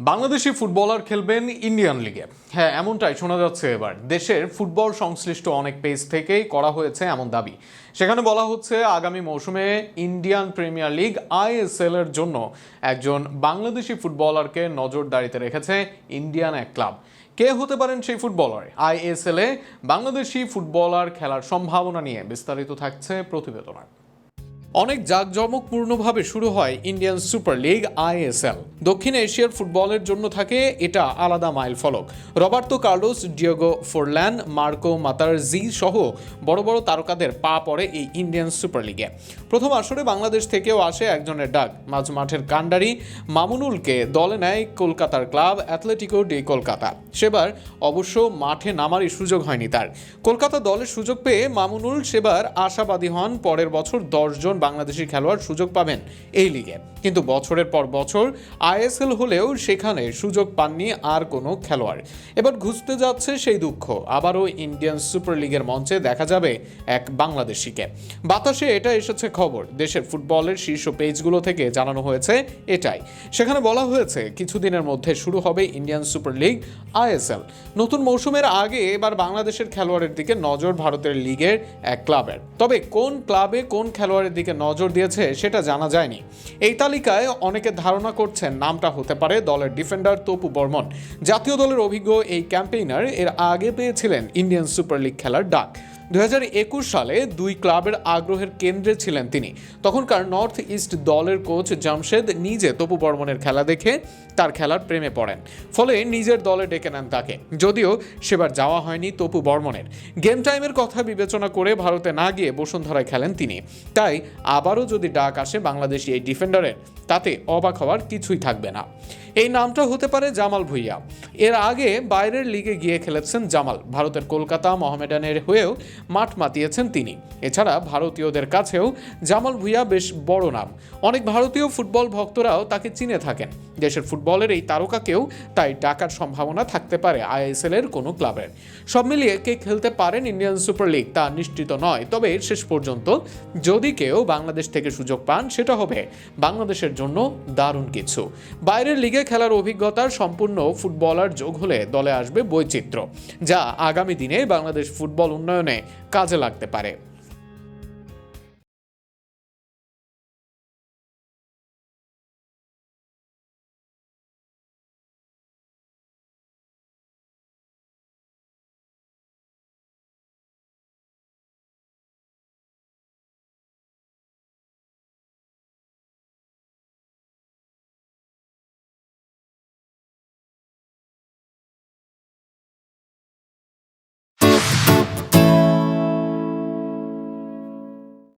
Bangladeshi footballer খেলবেন Indian লিগে। হ্যাঁ, এমনটাই শোনা যাচ্ছে। এবার দেশের ফুটবল সংশ্লিষ্ট অনেক পেজ থেকেই করা হয়েছে এমন দাবি। সেখানে বলা হচ্ছে আগামী মৌসুমে ইন্ডিয়ান প্রিমিয়ার লিগ আইএসএল এর জন্য একজন বাংলাদেশি ফুটবলারকে নজরদারিতে রেখেছে ইন্ডিয়ান এক ক্লাব। কে হতে পারেন সেই ফুটবলার? আইএসএল এ বাংলাদেশি ফুটবলার খেলার সম্ভাবনা নিয়ে বিস্তারিত থাকছে প্রতিবেদনে। অনেক জাঁকজমকপূর্ণভাবে শুরু হয় ইন্ডিয়ান সুপার লিগ আইএসএল। দক্ষিণ এশিয়ার ফুটবলের জন্য থাকে এটা আলাদা মাইল ফলক। রবার্তো কার্লোস, ডিয়েগো ফোরল্যান, মার্কো মাতারজি সহ বড় বড় তারকাদের পা পড়ে এই ইন্ডিয়ান সুপার লিগে। প্রথম আসরে বাংলাদেশ থেকেও আসে একজনের ডাক। মাঝ মাঠের কান্ডারি মামুনুলকে দলে নেয় কলকাতার ক্লাব অ্যাথলেটিকো ডি কলকাতা। সেবার অবশ্য মাঠে নামারই সুযোগ হয়নি তার। কলকাতা দলের সুযোগ পেয়ে মামুনুল সেবার আশাবাদী হন পরের বছর 10 জন বাংলাদেশি খেলোয়াড় সুযোগ পাবেন এই লিগে। কিন্তু বছরের পর বছর আইএসএল হলেও সেখানে সুযোগ পাননি আর কোনো খেলোয়াড়। এবার ঘুচতে যাচ্ছে সেই দুঃখ। আবারও ইন্ডিয়ান সুপার লিগের মঞ্চে দেখা যাবে এক বাংলাদেশিকে। বাতাসে এটা এসেছে খবর, দেশের ফুটবলের শীর্ষ পেজগুলো থেকে জানানো হয়েছে এটাই। সেখানে বলা হয়েছে কিছুদিনের মধ্যে শুরু হবে ইন্ডিয়ান সুপার লিগ আইএসএল। নতুন মৌসুমের আগে এবার বাংলাদেশের খেলোয়াড়ের দিকে নজর ভারতের লিগের এক ক্লাবের। তবে কোন ক্লাবে কোন খেলোয়াড়ের দিকে নজর দিয়েছে সেটা জানা যায়নি। এই তালিকায় অনেকে ধারণা করছেন নামটা হতে পারে দলের ডিফেন্ডার তপু বর্মন। জাতীয় দলের অভিজ্ঞ এই ক্যাম্পেইনার এর আগে পেয়েছিলেন ইন্ডিয়ান সুপার লিগ খেলার ডাক। 2021 সালে দুই ক্লাবের আগ্রহের কেন্দ্রে ছিলেন তিনি। তখনকার নর্থ ইস্ট দলের কোচ জামশেদ নিজে তপু বর্মনের খেলা দেখে তার খেলার প্রেমে পড়েন, ফলে নিজের দলে ডেকে নেন তাকে। যদিও সেবার যাওয়া হয়নি তপু বর্মনের। গেম টাইমের কথা বিবেচনা করে ভারতে না গিয়ে বসুন্ধরায় খেলেন তিনি। তাই আবারও যদি ডাক আসে বাংলাদেশি এই ডিফেন্ডারের, তাতে অবাক হওয়ার কিছুই থাকবে না। এই নামটা হতে পারে জামাল ভুঁইয়া। এর আগে বাইরের লিগে গিয়ে খেলেছেন জামাল। ভারতের কলকাতা মোহামেডানের হয়েও মাঠ মাতিয়েছেন তিনি। এছাড়া ভারতীয়দের কাছেও জামাল ভুঁইয়া বেশ বড় নাম। অনেক ভারতীয় ফুটবল ভক্তরাও তাকে চিনে থাকেন। দেশের ফুটবলের এই তারকাকেও তাই ডাকার সম্ভাবনা থাকতে পারে আইএসএল এর কোনো ক্লাবের। সব মিলিয়ে কে খেলতে পারেন ইন্ডিয়ান সুপার লিগ তা নিশ্চিত নয়। তবে শেষ পর্যন্ত যদি কেউ বাংলাদেশ থেকে সুযোগ পান, সেটা হবে বাংলাদেশের জন্য দারুণ কিছু। বাইরের লিগে খেলার অভিজ্ঞতার সম্পূর্ণ ফুটবলার যোগ হলে দলে আসবে বৈচিত্র্য, যা আগামী দিনে বাংলাদেশ ফুটবল উন্নয়নে কাজে লাগতে পারে।